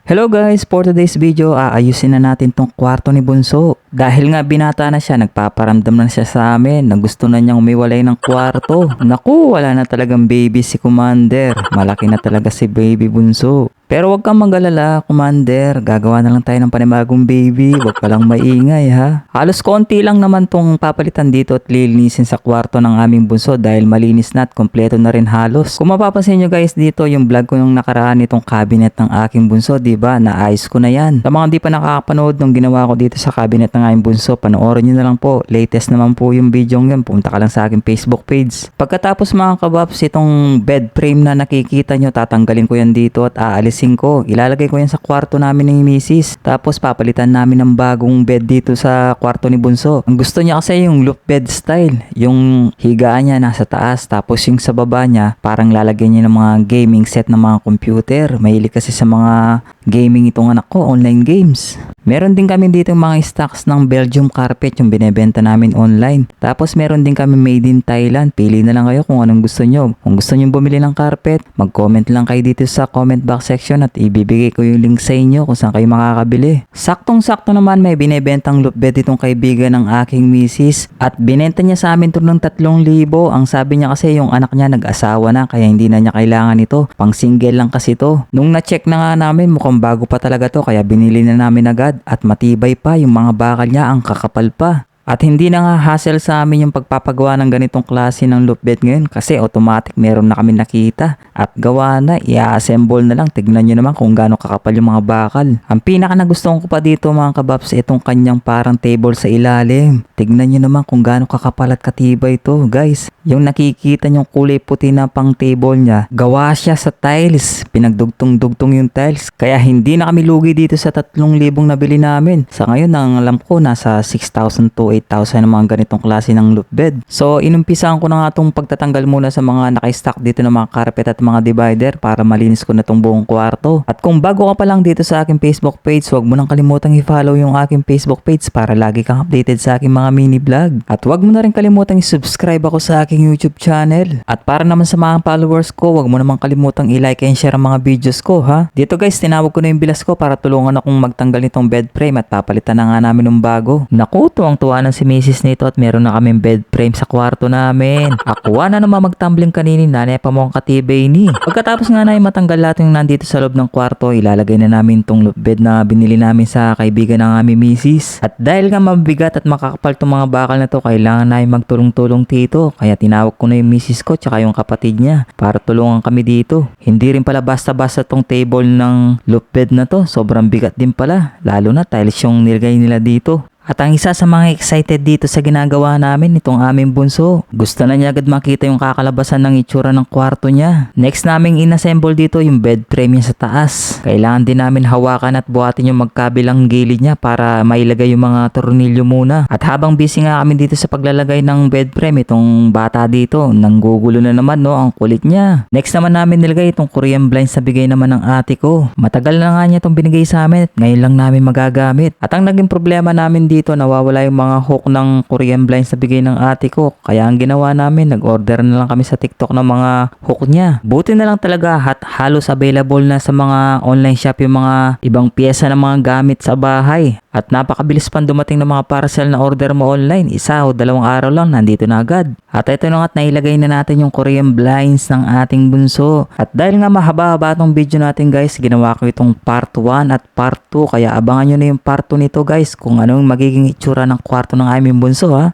Hello guys, for today's video, aayusin na natin tong kwarto ni Bunso. Dahil nga binata na siya, nagpaparamdam na siya sa amin na gusto na niyang umiwalay ng kwarto. Naku, wala na talagang baby si Commander. Malaki na talaga si baby Bunso. Pero wag kang mag-alala, Commander. Gagawa na lang tayo ng panibagong baby. Wag ka lang maingay ha. Halos konti lang naman tong papalitan dito at lilinisin sa kwarto ng aming Bunso dahil malinis na at kompleto na rin halos. Kung mapapansin nyo guys dito yung vlog ko nung nakaraan itong cabinet ng aking Bunso, diba? Naayos ko na yan. Sa mga di pa nakakapanood nung ginawa ko dito sa cabinet ng aming Bunso, panoorin nyo na lang po. Latest naman po yung video nyo. Punta ka lang sa aking Facebook page. Pagkatapos mga kabaps, itong bed frame na nakikita nyo, tatanggalin ko yan dito at aalis ko. Ilalagay ko yan sa kwarto namin ng misis. Tapos papalitan namin ng bagong bed dito sa kwarto ni Bunso. Ang gusto niya kasi yung loop bed style. Yung higaan niya nasa taas. Tapos yung sa baba niya, parang lalagyan niya ng mga gaming set ng mga computer. Mahilig kasi sa mga gaming itong anak ko, online games. Meron din kami dito mga stocks ng Belgium carpet yung binebenta namin online. Tapos meron din kami made in Thailand. Pili na lang kayo kung anong gusto nyo. Kung gusto nyo bumili ng carpet, mag-comment lang kayo dito sa comment box section at ibibigay ko yung link sa inyo kung saan kayo makakabili. Saktong-sakto naman may binebentang loop bed itong kaibigan ng aking misis at binenta niya sa amin ito ng 3,000. Ang sabi niya kasi yung anak niya nag-asawa na kaya hindi na niya kailangan ito. Pang single lang kasi to. Nung na-check na nga namin mukhang bago pa talaga to kaya binili na namin agad at matibay pa yung mga bakal niya, ang kakapal pa. At hindi na nga hassle sa amin yung pagpapagawa ng ganitong klase ng loop bed ngayon kasi automatic meron na kami nakita at gawa na, i-assemble na lang. Tignan nyo naman kung gaano kakapal yung mga bakal. Ang pinaka nagustuhan ko pa dito mga kabaps, itong kanyang parang table sa ilalim. Tignan nyo naman kung gaano kakapal at katibay ito guys. Yung nakikita nyong kulay puti na pang table niya, gawa siya sa tiles. Pinagdugtong-dugtong yung tiles. Kaya hindi na kami lugi dito sa 3,000 nabili namin. Sa ngayon, ang alam ko, nasa 6,000 to 8,000 ng mga ganitong klase ng loop bed. So, inumpisahan ko na nga itong pagtatanggal muna sa mga naka-stock dito ng mga carpet at mga divider para malinis ko na itong buong kwarto. At kung bago ka pa lang dito sa aking Facebook page, huwag mo nang kalimutang i-follow yung aking Facebook page para lagi kang updated sa aking mga mini vlog. At huwag mo na rin kalimutang i-subscribe ako sa aking YouTube channel. At para naman sa mga followers ko, huwag mo naman kalimutang i-like and share ang mga videos ko ha. Dito guys, tinawag ko na yung bilas ko para tulungan akong magtanggal nitong bed frame at papalitan na nga namin ng bago. Naku, tuwang-tuwa na si misis nito at meron na kaming bed frame sa kwarto namin. Akuha na naman magtumbling kaninin, nanay pa mo ang katibay ni. Pagkatapos nga na matanggal lahat yung nandito sa loob ng kwarto, ilalagay na namin tong loop bed na binili namin sa kaibigan ng aming misis. At dahil nga mabigat at makakapal tong mga bakal na to, kailangan na magtulong-tulong dito. Kaya tinawag ko na yung misis ko tsaka yung kapatid niya para tulungan kami dito. Hindi rin pala basta-basta tong table ng loop bed na to. Sobrang bigat din pala. Lalo na tiles yung nilagay nila dito. At ang isa sa mga excited dito sa ginagawa namin itong aming Bunso. Gusto na niya agad makita yung kakalabasan ng itsura ng kwarto niya. Next naming inassemble dito yung bed frame niya sa taas. Kailangan din namin hawakan at buhatin yung magkabilang gilid niya para mailagay yung mga tornilyo muna. At habang busy nga kami dito sa paglalagay ng bed frame, itong bata dito, nanggugulo na naman no, ang kulit niya. Next naman namin nilagay itong Korean blinds na bigay naman ng ate ko. Matagal na nga niya itong binigay sa amin at ngayon lang namin magagamit. At ang naging problema namin dito, nawawala yung mga hook ng Korean blinds na bigay ng ate ko. Kaya ang ginawa namin, nag-order na lang kami sa TikTok ng mga hook niya. Buti na lang talaga at halos available na sa mga online shop yung mga ibang pyesa ng mga gamit sa bahay. At napakabilis pang dumating ng mga parcel na order mo online. 1 o 2 araw lang, nandito na agad. At ito na nga, nailagay na natin yung Korean blinds ng ating Bunso. At dahil nga mahaba-haba itong video natin guys, ginawa ko itong part 1 at part 2. Kaya abangan nyo na yung part 2 nito guys kung anong magiging itsura ng kwarto ng aming Bunso ha.